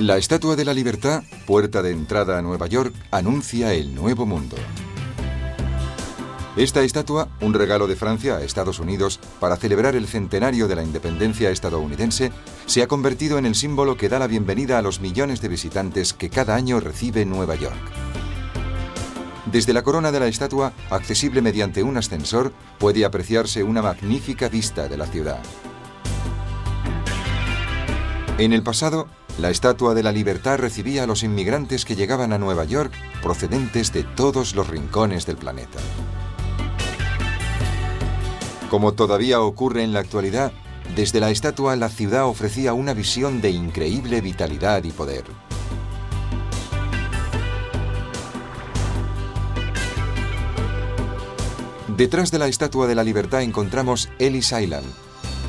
La Estatua de la Libertad, puerta de entrada a Nueva York, anuncia el nuevo mundo. Esta estatua, un regalo de Francia a Estados Unidos para celebrar el centenario de la independencia estadounidense, se ha convertido en el símbolo que da la bienvenida a los millones de visitantes que cada año recibe Nueva York. Desde la corona de la estatua, accesible mediante un ascensor, puede apreciarse una magnífica vista de la ciudad. En el pasado, la Estatua de la Libertad recibía a los inmigrantes que llegaban a Nueva York procedentes de todos los rincones del planeta. Como todavía ocurre en la actualidad, desde la estatua la ciudad ofrecía una visión de increíble vitalidad y poder. Detrás de la Estatua de la Libertad encontramos Ellis Island,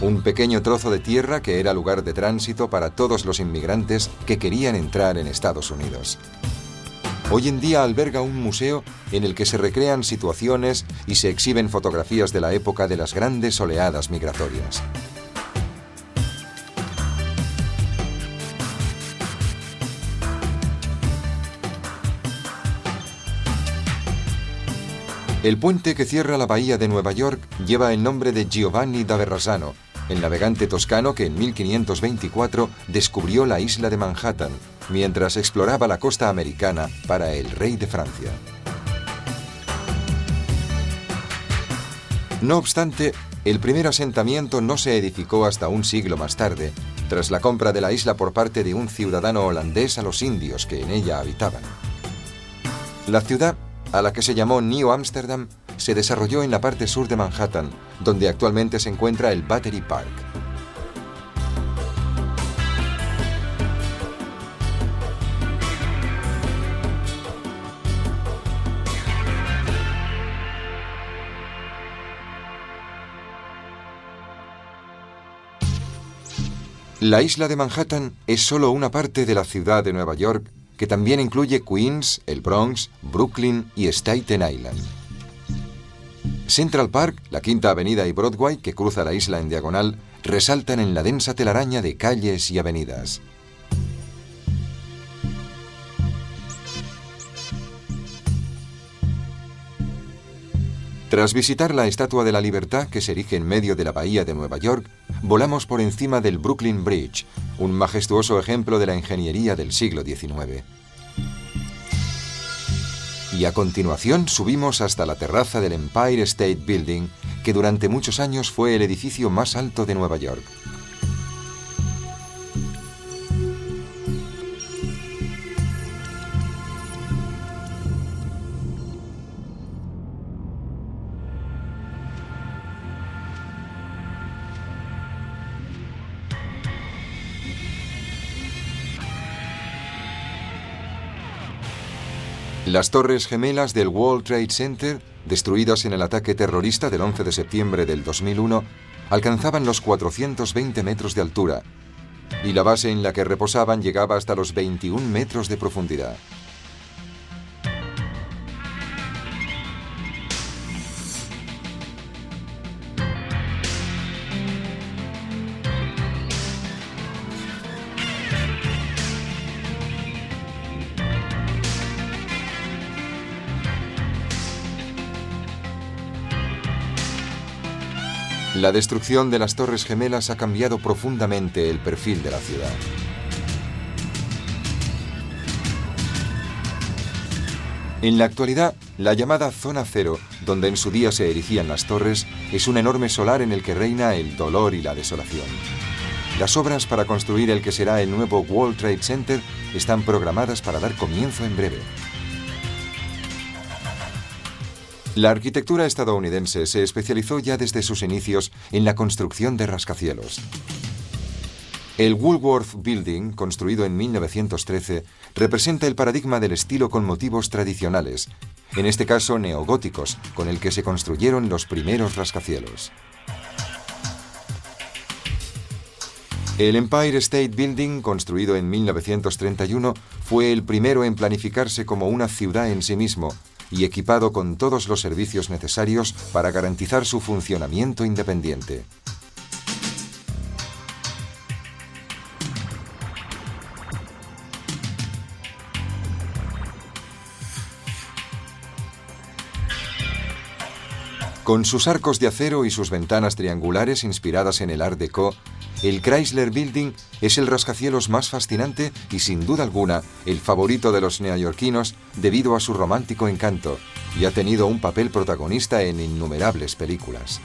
un pequeño trozo de tierra que era lugar de tránsito para todos los inmigrantes que querían entrar en Estados Unidos. Hoy en día alberga un museo en el que se recrean situaciones y se exhiben fotografías de la época de las grandes oleadas migratorias. El puente que cierra la bahía de Nueva York lleva el nombre de Giovanni da Verrazzano, el navegante toscano que en 1524 descubrió la isla de Manhattan, mientras exploraba la costa americana para el rey de Francia. No obstante, el primer asentamiento no se edificó hasta un siglo más tarde, tras la compra de la isla por parte de un ciudadano holandés a los indios que en ella habitaban. La ciudad, a la que se llamó New Amsterdam, se desarrolló en la parte sur de Manhattan, donde actualmente se encuentra el Battery Park. La isla de Manhattan es solo una parte de la ciudad de Nueva York, que también incluye Queens, el Bronx, Brooklyn y Staten Island. Central Park, la Quinta Avenida y Broadway, que cruza la isla en diagonal, resaltan en la densa telaraña de calles y avenidas. Tras visitar la Estatua de la Libertad, que se erige en medio de la bahía de Nueva York, volamos por encima del Brooklyn Bridge, un majestuoso ejemplo de la ingeniería del siglo XIX. Y a continuación subimos hasta la terraza del Empire State Building, que durante muchos años fue el edificio más alto de Nueva York. Las Torres Gemelas del World Trade Center, destruidas en el ataque terrorista del 11 de septiembre del 2001, alcanzaban los 420 metros de altura, y la base en la que reposaban llegaba hasta los 21 metros de profundidad. La destrucción de las Torres Gemelas ha cambiado profundamente el perfil de la ciudad. En la actualidad, la llamada Zona Cero, donde en su día se erigían las torres, es un enorme solar en el que reina el dolor y la desolación. Las obras para construir el que será el nuevo World Trade Center están programadas para dar comienzo en breve. La arquitectura estadounidense se especializó ya desde sus inicios en la construcción de rascacielos. El Woolworth Building, construido en 1913, representa el paradigma del estilo con motivos tradicionales, en este caso neogóticos, con el que se construyeron los primeros rascacielos. El Empire State Building, construido en 1931, fue el primero en planificarse como una ciudad en sí mismo, y equipado con todos los servicios necesarios para garantizar su funcionamiento independiente. Con sus arcos de acero y sus ventanas triangulares inspiradas en el Art Deco, el Chrysler Building es el rascacielos más fascinante y, sin duda alguna, el favorito de los neoyorquinos debido a su romántico encanto, y ha tenido un papel protagonista en innumerables películas.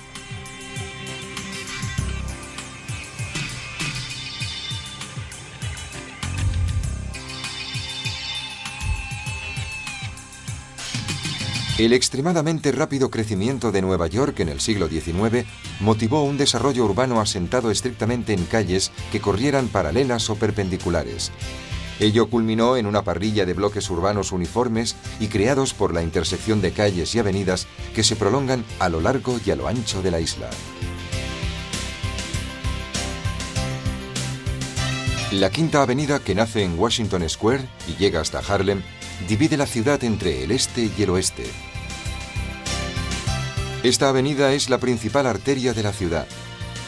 El extremadamente rápido crecimiento de Nueva York en el siglo XIX motivó un desarrollo urbano asentado estrictamente en calles que corrieran paralelas o perpendiculares. Ello culminó en una parrilla de bloques urbanos uniformes y creados por la intersección de calles y avenidas que se prolongan a lo largo y a lo ancho de la isla. La Quinta Avenida, que nace en Washington Square y llega hasta Harlem, divide la ciudad entre el este y el oeste. Esta avenida es la principal arteria de la ciudad.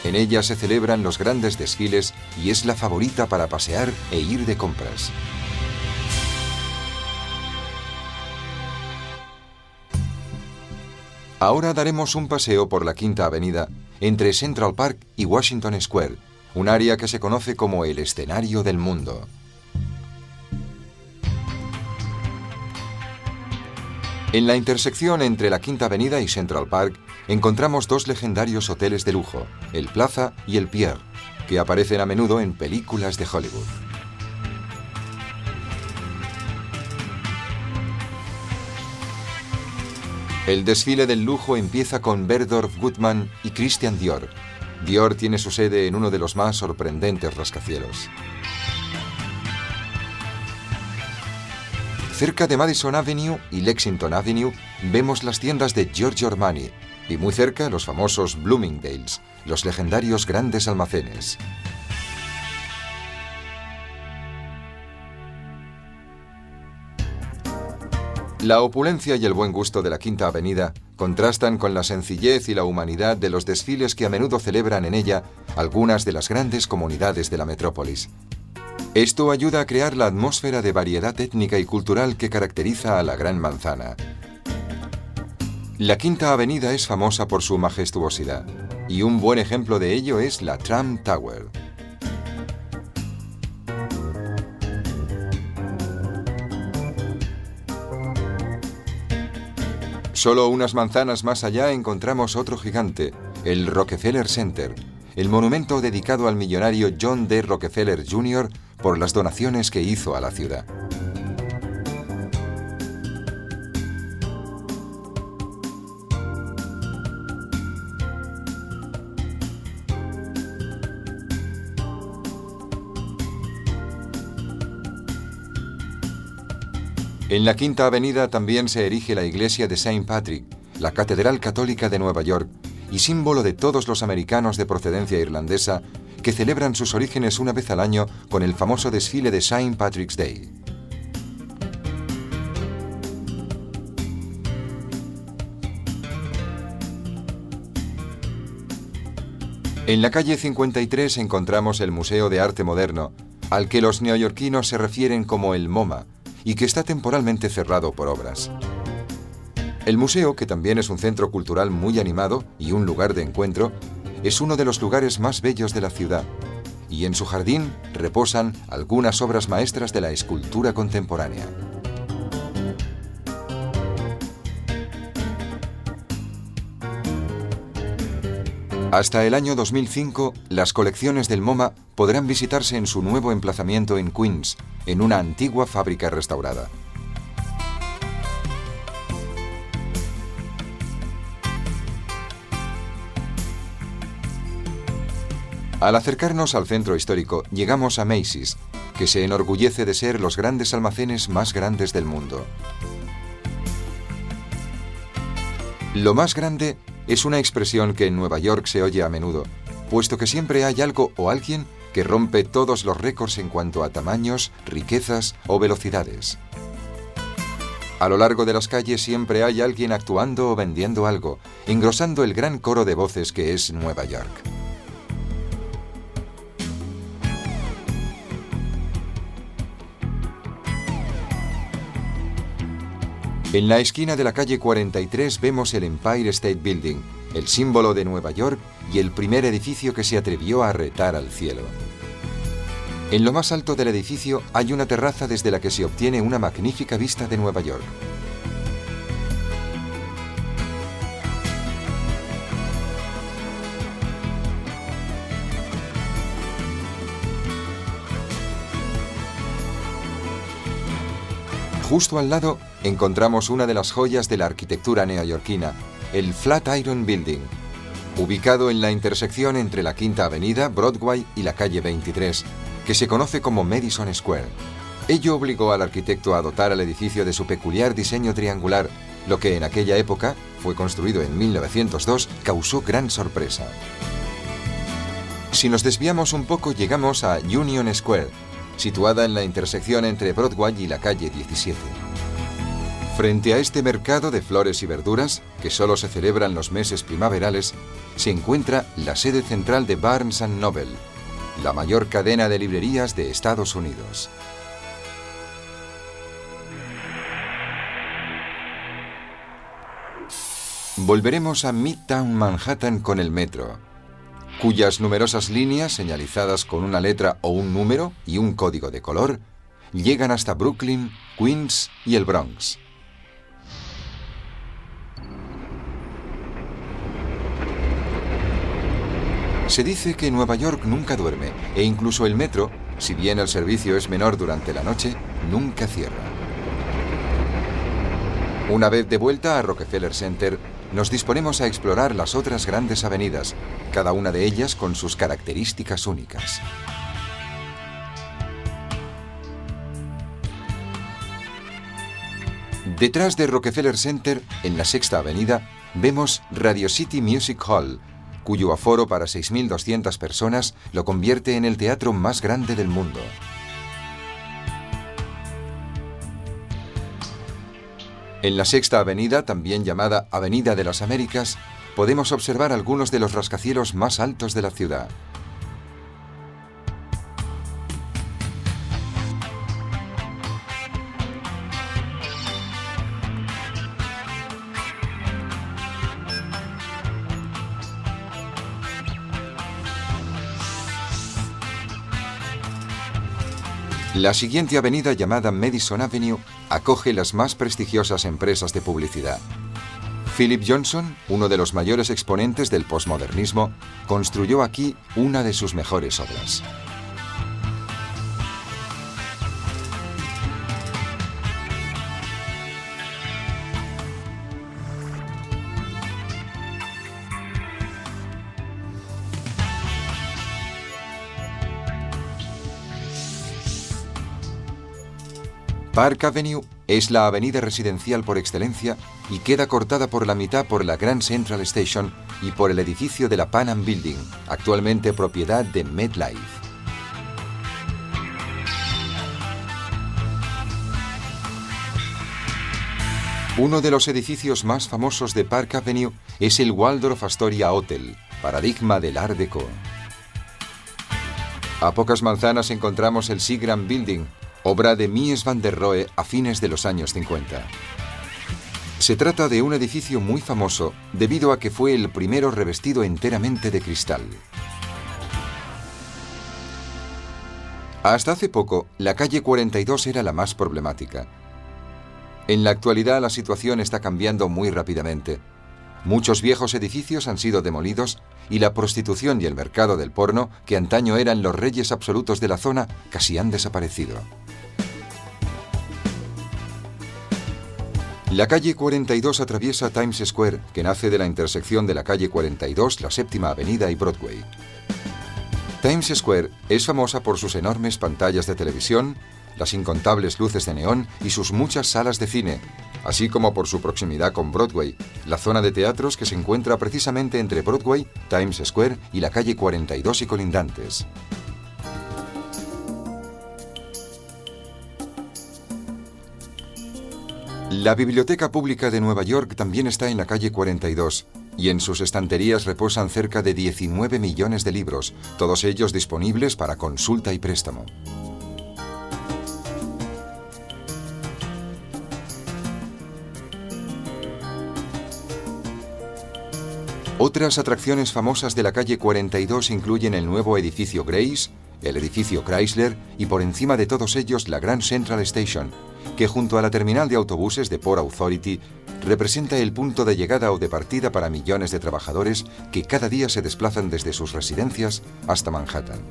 En ella se celebran los grandes desfiles y es la favorita para pasear e ir de compras. Ahora daremos un paseo por la Quinta Avenida entre Central Park y Washington Square, un área que se conoce como el escenario del mundo. En la intersección entre la Quinta Avenida y Central Park encontramos dos legendarios hoteles de lujo, el Plaza y el Pierre, que aparecen a menudo en películas de Hollywood. El desfile del lujo empieza con Bergdorf Goodman y Christian Dior. Dior tiene su sede en uno de los más sorprendentes rascacielos. Cerca de Madison Avenue y Lexington Avenue vemos las tiendas de Giorgio Armani y muy cerca los famosos Bloomingdale's, los legendarios grandes almacenes. La opulencia y el buen gusto de la Quinta Avenida contrastan con la sencillez y la humanidad de los desfiles que a menudo celebran en ella algunas de las grandes comunidades de la metrópolis. Esto ayuda a crear la atmósfera de variedad étnica y cultural que caracteriza a la Gran Manzana. La Quinta Avenida es famosa por su majestuosidad, y un buen ejemplo de ello es la Trump Tower. Solo unas manzanas más allá encontramos otro gigante, el Rockefeller Center, el monumento dedicado al millonario John D. Rockefeller Jr. por las donaciones que hizo a la ciudad. En la Quinta Avenida también se erige la iglesia de St. Patrick, la catedral católica de Nueva York, y símbolo de todos los americanos de procedencia irlandesa que celebran sus orígenes una vez al año con el famoso desfile de St. Patrick's Day. En la calle 53 encontramos el Museo de Arte Moderno, al que los neoyorquinos se refieren como el MoMA, y que está temporalmente cerrado por obras. El museo, que también es un centro cultural muy animado y un lugar de encuentro, es uno de los lugares más bellos de la ciudad, y en su jardín reposan algunas obras maestras de la escultura contemporánea. Hasta el año 2005, las colecciones del MoMA podrán visitarse en su nuevo emplazamiento en Queens, en una antigua fábrica restaurada. Al acercarnos al centro histórico, llegamos a Macy's, que se enorgullece de ser los grandes almacenes más grandes del mundo. Lo más grande es una expresión que en Nueva York se oye a menudo, puesto que siempre hay algo o alguien que rompe todos los récords en cuanto a tamaños, riquezas o velocidades. A lo largo de las calles siempre hay alguien actuando o vendiendo algo, engrosando el gran coro de voces que es Nueva York. En la esquina de la calle 43 vemos el Empire State Building, el símbolo de Nueva York y el primer edificio que se atrevió a retar al cielo. En lo más alto del edificio hay una terraza desde la que se obtiene una magnífica vista de Nueva York. Justo al lado encontramos una de las joyas de la arquitectura neoyorquina, el Flatiron Building, ubicado en la intersección entre la Quinta Avenida, Broadway y la calle 23, que se conoce como Madison Square. Ello obligó al arquitecto a dotar al edificio de su peculiar diseño triangular, lo que en aquella época, fue construido en 1902, causó gran sorpresa. Si nos desviamos un poco, llegamos a Union Square, situada en la intersección entre Broadway y la calle 17. Frente a este mercado de flores y verduras, que solo se celebra en los meses primaverales, se encuentra la sede central de Barnes & Noble, la mayor cadena de librerías de Estados Unidos. Volveremos a Midtown Manhattan con el metro, cuyas numerosas líneas, señalizadas con una letra o un número y un código de color, llegan hasta Brooklyn, Queens y el Bronx. Se dice que Nueva York nunca duerme, e incluso el metro, si bien el servicio es menor durante la noche, nunca cierra. Una vez de vuelta a Rockefeller Center, nos disponemos a explorar las otras grandes avenidas, cada una de ellas con sus características únicas. Detrás de Rockefeller Center, en la Sexta Avenida, vemos Radio City Music Hall, cuyo aforo para 6.200 personas lo convierte en el teatro más grande del mundo. En la Sexta Avenida, también llamada Avenida de las Américas, podemos observar algunos de los rascacielos más altos de la ciudad. La siguiente avenida, llamada Madison Avenue, acoge las más prestigiosas empresas de publicidad. Philip Johnson, uno de los mayores exponentes del posmodernismo, construyó aquí una de sus mejores obras. Park Avenue es la avenida residencial por excelencia y queda cortada por la mitad por la Grand Central Station y por el edificio de la Pan Am Building, actualmente propiedad de MetLife. Uno de los edificios más famosos de Park Avenue es el Waldorf Astoria Hotel, paradigma del Art Deco. A pocas manzanas encontramos el Seagram Building, obra de Mies van der Rohe a fines de los años 50. Se trata de un edificio muy famoso debido a que fue el primero revestido enteramente de cristal. Hasta hace poco, la calle 42 era la más problemática. En la actualidad la situación está cambiando muy rápidamente. Muchos viejos edificios han sido demolidos y la prostitución y el mercado del porno, que antaño eran los reyes absolutos de la zona, casi han desaparecido. La calle 42 atraviesa Times Square, que nace de la intersección de la calle 42, la Séptima Avenida y Broadway. Times Square es famosa por sus enormes pantallas de televisión, las incontables luces de neón y sus muchas salas de cine, así como por su proximidad con Broadway, la zona de teatros que se encuentra precisamente entre Broadway, Times Square y la calle 42 y colindantes. La Biblioteca Pública de Nueva York también está en la calle 42, y en sus estanterías reposan cerca de 19 millones de libros, todos ellos disponibles para consulta y préstamo. Otras atracciones famosas de la calle 42 incluyen el nuevo edificio Grace, el edificio Chrysler y por encima de todos ellos la Grand Central Station, que junto a la terminal de autobuses de Port Authority representa el punto de llegada o de partida para millones de trabajadores que cada día se desplazan desde sus residencias hasta Manhattan.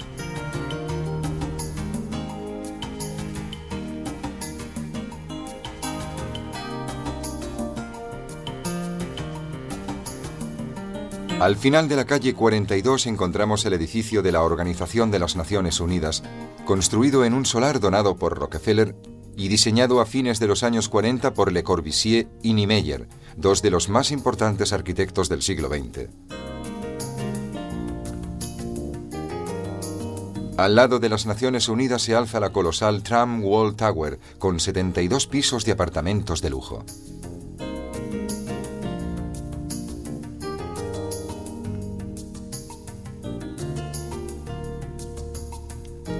Al final de la calle 42 encontramos el edificio de la Organización de las Naciones Unidas, construido en un solar donado por Rockefeller y diseñado a fines de los años 40 por Le Corbusier y Niemeyer, dos de los más importantes arquitectos del siglo XX. Al lado de las Naciones Unidas se alza la colosal Tram Wall Tower, con 72 pisos de apartamentos de lujo.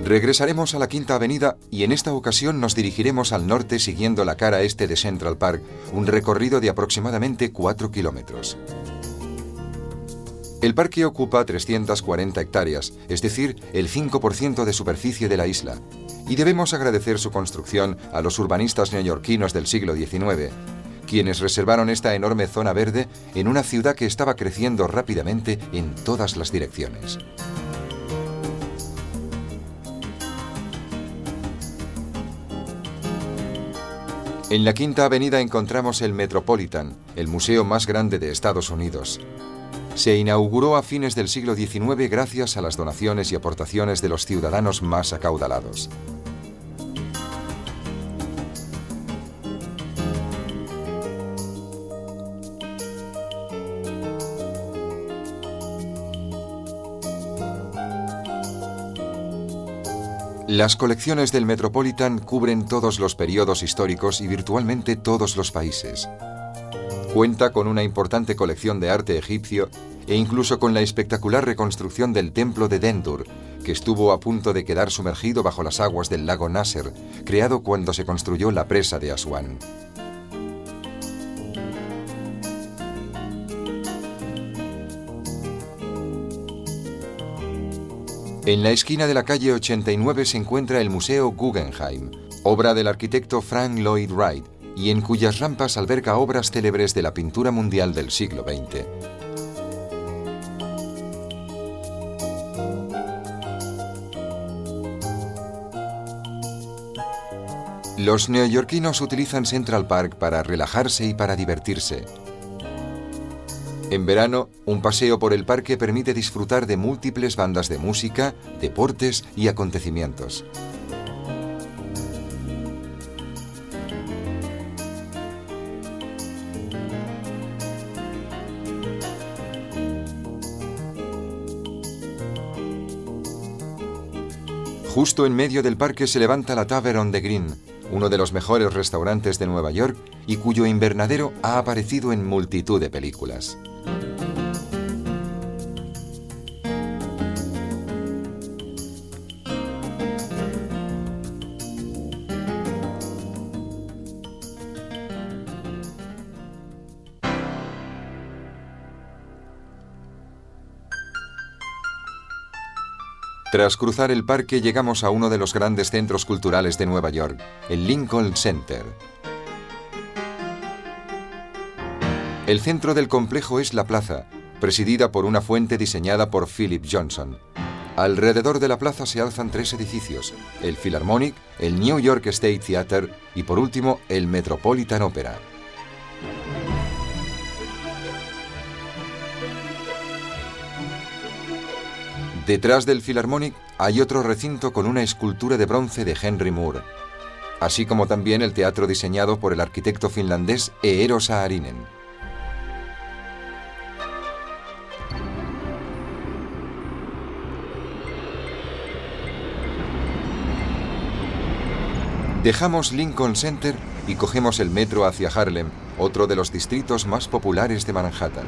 Regresaremos a la Quinta Avenida y en esta ocasión nos dirigiremos al norte siguiendo la cara este de Central Park, un recorrido de aproximadamente 4 kilómetros. El parque ocupa 340 hectáreas, es decir, el 5% de superficie de la isla, y debemos agradecer su construcción a los urbanistas neoyorquinos del siglo XIX, quienes reservaron esta enorme zona verde en una ciudad que estaba creciendo rápidamente en todas las direcciones. En la Quinta Avenida encontramos el Metropolitan, el museo más grande de Estados Unidos. Se inauguró a fines del siglo XIX gracias a las donaciones y aportaciones de los ciudadanos más acaudalados. Las colecciones del Metropolitan cubren todos los periodos históricos y virtualmente todos los países. Cuenta con una importante colección de arte egipcio e incluso con la espectacular reconstrucción del templo de Dendur, que estuvo a punto de quedar sumergido bajo las aguas del lago Nasser, creado cuando se construyó la presa de Asuán. En la esquina de la calle 89 se encuentra el Museo Guggenheim, obra del arquitecto Frank Lloyd Wright, y en cuyas rampas alberga obras célebres de la pintura mundial del siglo XX. Los neoyorquinos utilizan Central Park para relajarse y para divertirse. En verano, un paseo por el parque permite disfrutar de múltiples bandas de música, deportes y acontecimientos. Justo en medio del parque se levanta la Tavern on the Green, uno de los mejores restaurantes de Nueva York y cuyo invernadero ha aparecido en multitud de películas. Tras cruzar el parque llegamos a uno de los grandes centros culturales de Nueva York, el Lincoln Center. El centro del complejo es la plaza, presidida por una fuente diseñada por Philip Johnson. Alrededor de la plaza se alzan 3 edificios, el Philharmonic, el New York State Theater y por último el Metropolitan Opera. Detrás del Philharmonic hay otro recinto con una escultura de bronce de Henry Moore, así como también el teatro diseñado por el arquitecto finlandés Eero Saarinen. Dejamos Lincoln Center y cogemos el metro hacia Harlem, otro de los distritos más populares de Manhattan.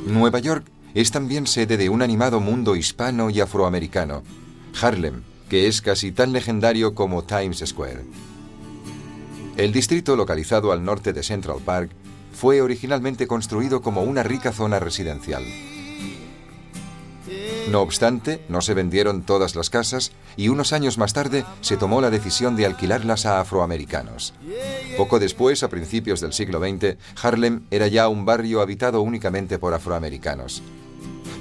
Nueva York es también sede de un animado mundo hispano y afroamericano, Harlem, que es casi tan legendario como Times Square. El distrito, localizado al norte de Central Park, fue originalmente construido como una rica zona residencial. No obstante, no se vendieron todas las casas y unos años más tarde se tomó la decisión de alquilarlas a afroamericanos. Poco después, a principios del siglo XX, Harlem era ya un barrio habitado únicamente por afroamericanos.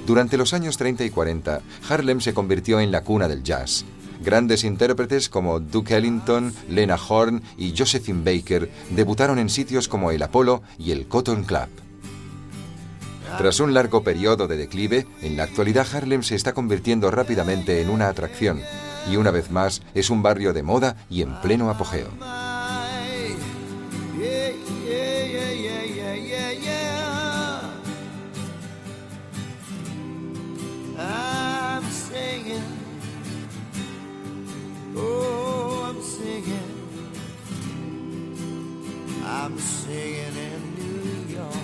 Durante los años 30 y 40, Harlem se convirtió en la cuna del jazz. Grandes intérpretes como Duke Ellington, Lena Horne y Josephine Baker debutaron en sitios como el Apollo y el Cotton Club. Tras un largo periodo de declive, en la actualidad Harlem se está convirtiendo rápidamente en una atracción y una vez más es un barrio de moda y en pleno apogeo. I'm singing in New York.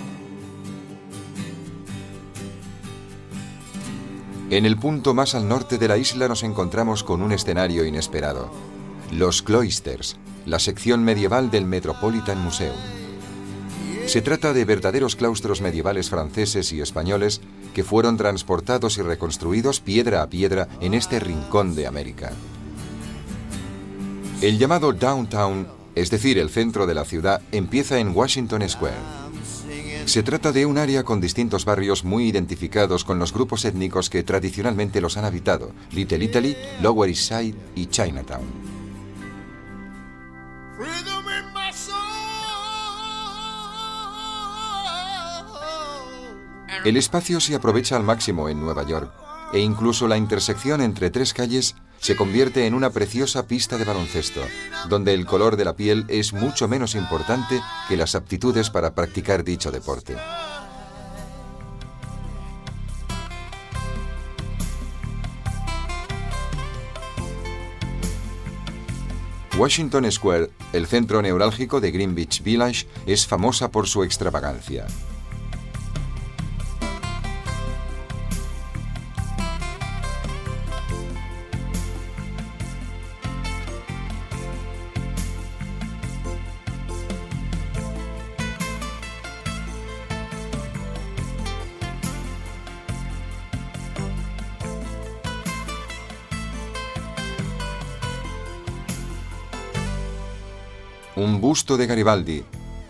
En el punto más al norte de la isla nos encontramos con un escenario inesperado. Los Cloisters, la sección medieval del Metropolitan Museum. Se trata de verdaderos claustros medievales franceses y españoles que fueron transportados y reconstruidos piedra a piedra en este rincón de América. El llamado Downtown, es decir, el centro de la ciudad, empieza en Washington Square. Se trata de un área con distintos barrios muy identificados con los grupos étnicos que tradicionalmente los han habitado: Little Italy, Lower East Side y Chinatown. El espacio se aprovecha al máximo en Nueva York, e incluso la intersección entre tres calles se convierte en una preciosa pista de baloncesto, donde el color de la piel es mucho menos importante que las aptitudes para practicar dicho deporte. Washington Square, el centro neurálgico de Greenwich Village, es famosa por su extravagancia. Un busto de Garibaldi,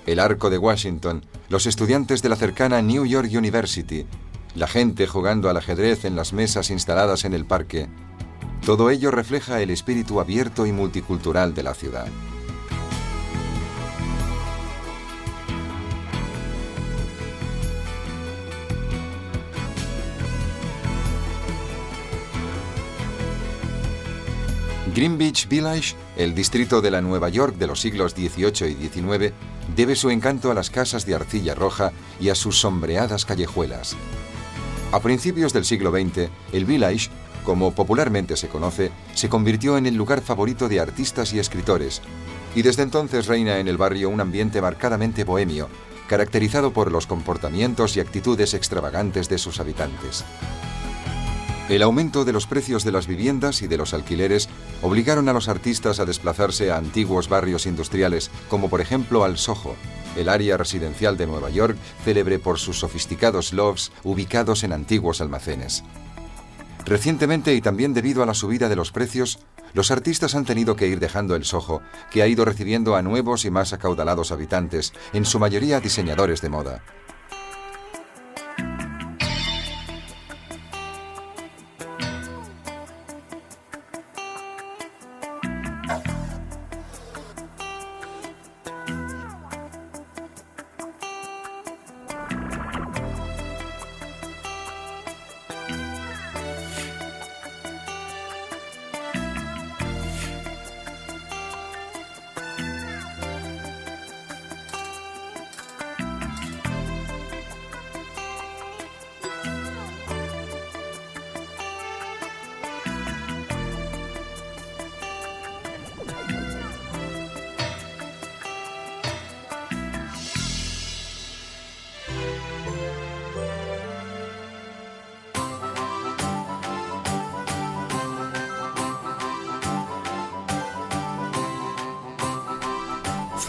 el Arco de Washington, los estudiantes de la cercana New York University, la gente jugando al ajedrez en las mesas instaladas en el parque. Todo ello refleja el espíritu abierto y multicultural de la ciudad. Greenwich Village, el distrito de la Nueva York de los siglos XVIII y XIX, debe su encanto a las casas de arcilla roja y a sus sombreadas callejuelas. A principios del siglo XX, el Village, como popularmente se conoce, se convirtió en el lugar favorito de artistas y escritores, y desde entonces reina en el barrio un ambiente marcadamente bohemio, caracterizado por los comportamientos y actitudes extravagantes de sus habitantes. El aumento de los precios de las viviendas y de los alquileres obligaron a los artistas a desplazarse a antiguos barrios industriales, como por ejemplo al Soho, el área residencial de Nueva York, célebre por sus sofisticados lofts ubicados en antiguos almacenes. Recientemente, y también debido a la subida de los precios, los artistas han tenido que ir dejando el Soho, que ha ido recibiendo a nuevos y más acaudalados habitantes, en su mayoría diseñadores de moda.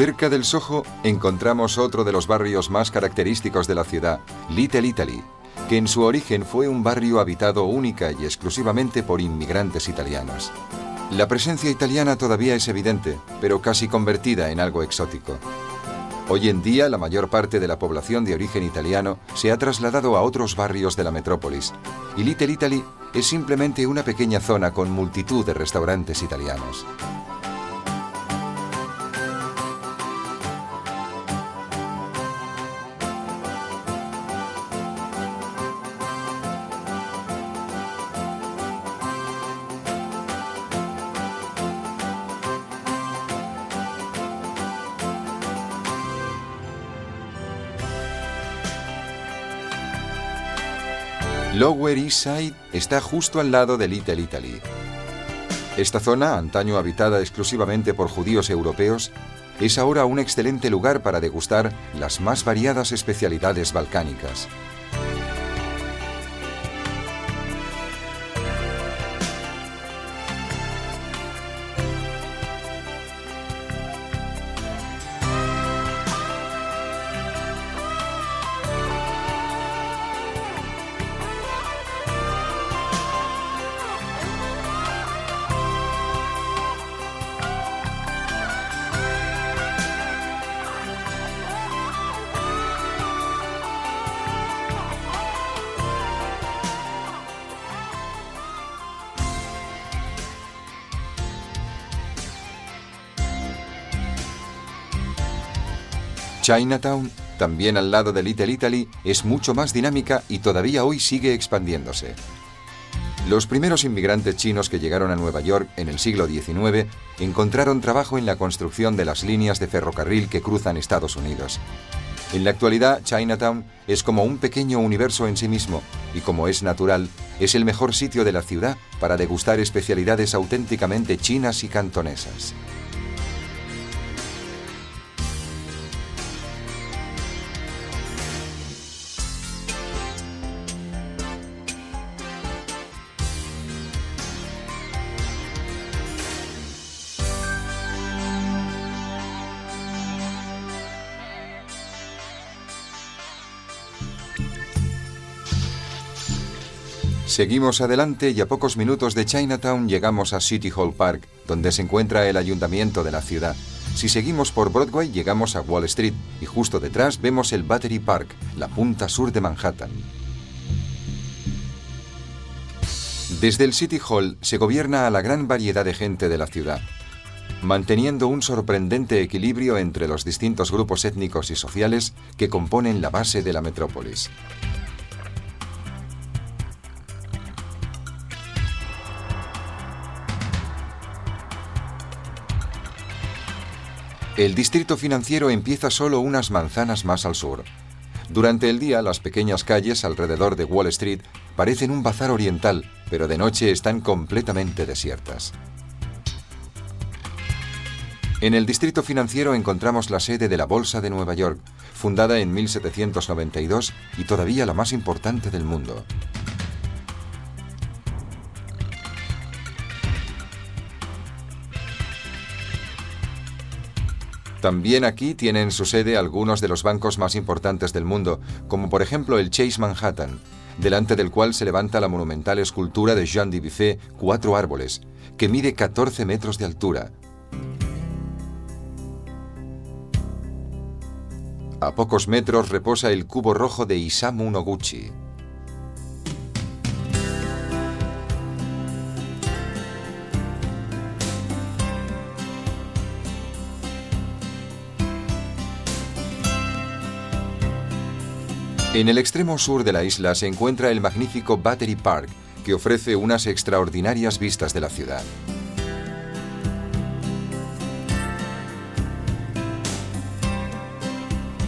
Cerca del Soho encontramos otro de los barrios más característicos de la ciudad, Little Italy, que en su origen fue un barrio habitado única y exclusivamente por inmigrantes italianos. La presencia italiana todavía es evidente, pero casi convertida en algo exótico. Hoy en día, la mayor parte de la población de origen italiano se ha trasladado a otros barrios de la metrópolis, y Little Italy es simplemente una pequeña zona con multitud de restaurantes italianos. Lower East Side está justo al lado de Little Italy. Esta zona, antaño habitada exclusivamente por judíos europeos, es ahora un excelente lugar para degustar las más variadas especialidades balcánicas. Chinatown, también al lado de Little Italy, es mucho más dinámica y todavía hoy sigue expandiéndose. Los primeros inmigrantes chinos que llegaron a Nueva York en el siglo XIX encontraron trabajo en la construcción de las líneas de ferrocarril que cruzan Estados Unidos. En la actualidad, Chinatown es como un pequeño universo en sí mismo y, como es natural, es el mejor sitio de la ciudad para degustar especialidades auténticamente chinas y cantonesas. Seguimos adelante y a pocos minutos de Chinatown llegamos a City Hall Park, donde se encuentra el ayuntamiento de la ciudad. Si seguimos por Broadway llegamos a Wall Street y justo detrás vemos el Battery Park, la punta sur de Manhattan. Desde el City Hall se gobierna a la gran variedad de gente de la ciudad, manteniendo un sorprendente equilibrio entre los distintos grupos étnicos y sociales que componen la base de la metrópolis. El distrito financiero empieza solo unas manzanas más al sur. Durante el día, las pequeñas calles alrededor de Wall Street parecen un bazar oriental, pero de noche están completamente desiertas. En el distrito financiero encontramos la sede de la Bolsa de Nueva York, fundada en 1792 y todavía la más importante del mundo. También aquí tienen su sede algunos de los bancos más importantes del mundo, como por ejemplo el Chase Manhattan, delante del cual se levanta la monumental escultura de Jean Dubuffet, 4 árboles, que mide 14 metros de altura. A pocos metros reposa el cubo rojo de Isamu Noguchi. En el extremo sur de la isla se encuentra el magnífico Battery Park, que ofrece unas extraordinarias vistas de la ciudad.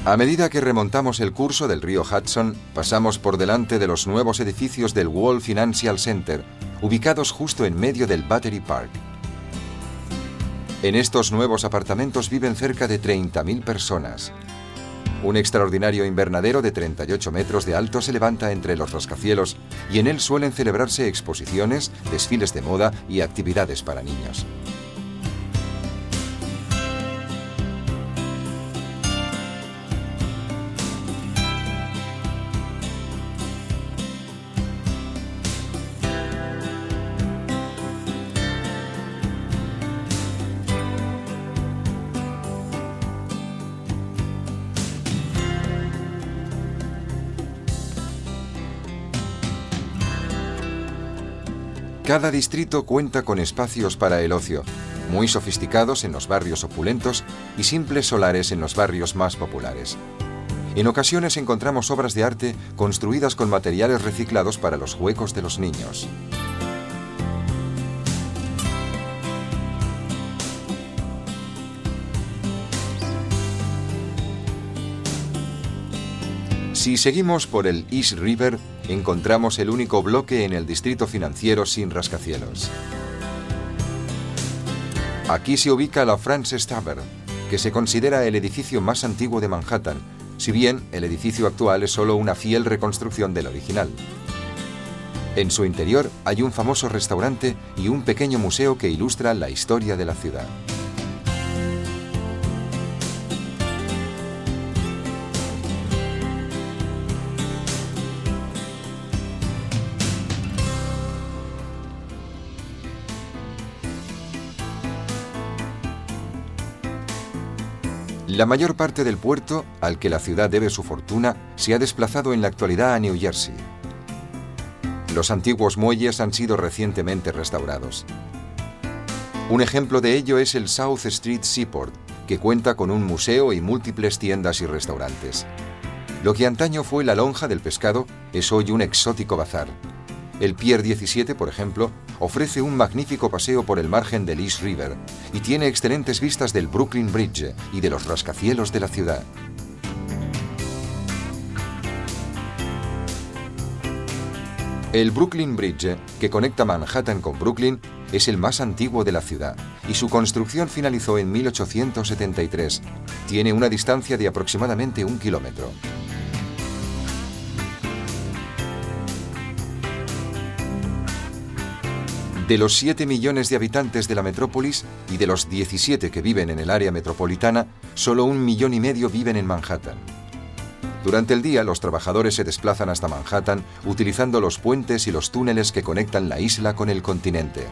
A medida que remontamos el curso del río Hudson, pasamos por delante de los nuevos edificios del World Financial Center, ubicados justo en medio del Battery Park. En estos nuevos apartamentos viven cerca de 30.000 personas. Un extraordinario invernadero de 38 metros de alto se levanta entre los rascacielos y en él suelen celebrarse exposiciones, desfiles de moda y actividades para niños. Cada distrito cuenta con espacios para el ocio, muy sofisticados en los barrios opulentos y simples solares en los barrios más populares. En ocasiones encontramos obras de arte construidas con materiales reciclados para los juegos de los niños. Si seguimos por el East River, encontramos el único bloque en el distrito financiero sin rascacielos. Aquí se ubica la Frances Tavern, que se considera el edificio más antiguo de Manhattan, si bien el edificio actual es solo una fiel reconstrucción del original. En su interior hay un famoso restaurante y un pequeño museo que ilustra la historia de la ciudad. La mayor parte del puerto, al que la ciudad debe su fortuna, se ha desplazado en la actualidad a New Jersey. Los antiguos muelles han sido recientemente restaurados. Un ejemplo de ello es el South Street Seaport, que cuenta con un museo y múltiples tiendas y restaurantes. Lo que antaño fue la lonja del pescado es hoy un exótico bazar. El Pier 17, por ejemplo, ofrece un magnífico paseo por el margen del East River y tiene excelentes vistas del Brooklyn Bridge y de los rascacielos de la ciudad. El Brooklyn Bridge, que conecta Manhattan con Brooklyn, es el más antiguo de la ciudad y su construcción finalizó en 1873. Tiene una distancia de aproximadamente 1 kilómetro. De los 7 millones de habitantes de la metrópolis y de los 17 que viven en el área metropolitana, solo 1,5 millones viven en Manhattan. Durante el día, los trabajadores se desplazan hasta Manhattan utilizando los puentes y los túneles que conectan la isla con el continente.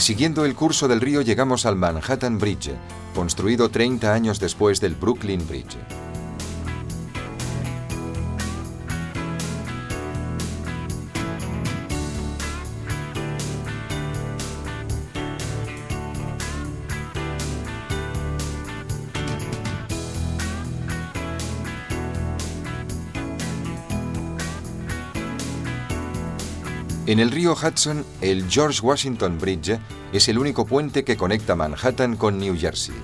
Siguiendo el curso del río llegamos al Manhattan Bridge, construido 30 años después del Brooklyn Bridge. En el río Hudson, el George Washington Bridge es el único puente que conecta Manhattan con New Jersey.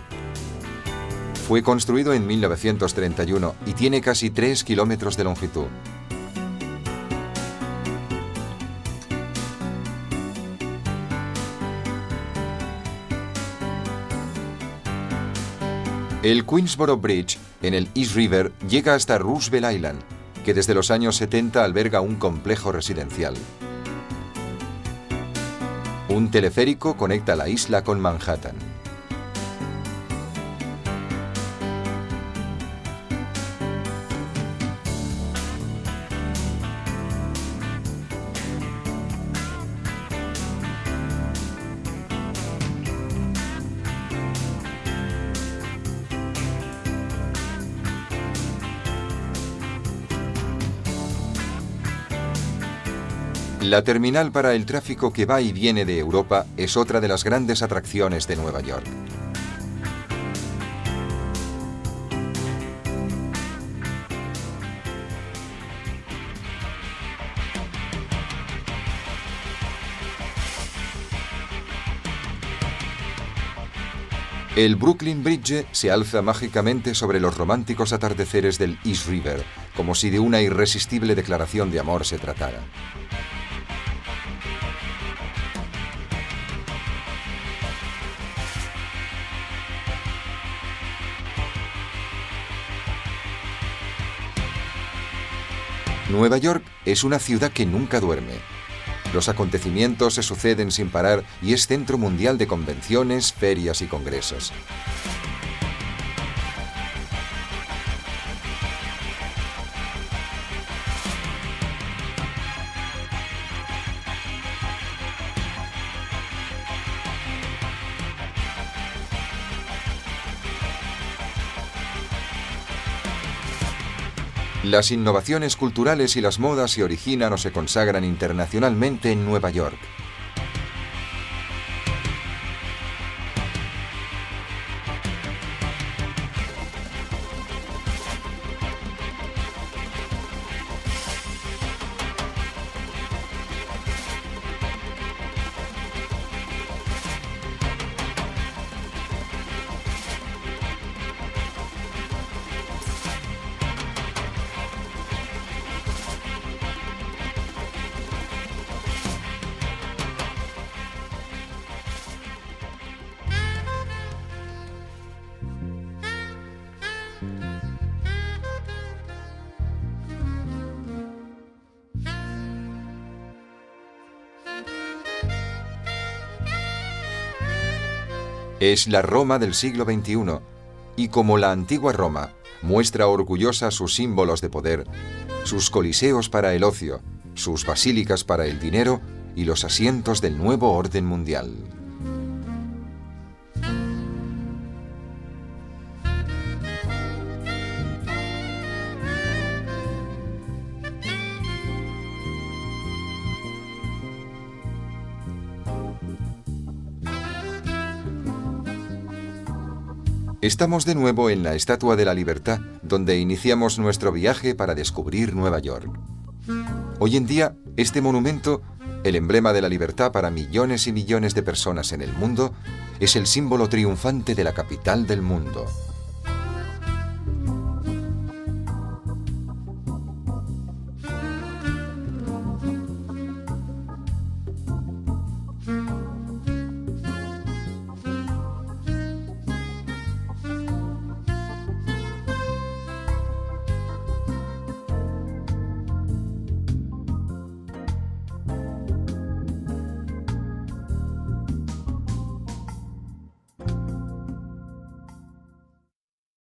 Fue construido en 1931 y tiene casi 3 kilómetros de longitud. El Queensboro Bridge, en el East River, llega hasta Roosevelt Island, que desde los años 70 alberga un complejo residencial. Un teleférico conecta la isla con Manhattan. La terminal para el tráfico que va y viene de Europa es otra de las grandes atracciones de Nueva York. El Brooklyn Bridge se alza mágicamente sobre los románticos atardeceres del East River, como si de una irresistible declaración de amor se tratara. Nueva York es una ciudad que nunca duerme. Los acontecimientos se suceden sin parar y es centro mundial de convenciones, ferias y congresos. Las innovaciones culturales y las modas se originan o se consagran internacionalmente en Nueva York. Es la Roma del siglo XXI, y como la antigua Roma, muestra orgullosa sus símbolos de poder, sus coliseos para el ocio, sus basílicas para el dinero y los asientos del nuevo orden mundial. Estamos de nuevo en la Estatua de la Libertad, donde iniciamos nuestro viaje para descubrir Nueva York. Hoy en día, este monumento, el emblema de la libertad para millones y millones de personas en el mundo, es el símbolo triunfante de la capital del mundo.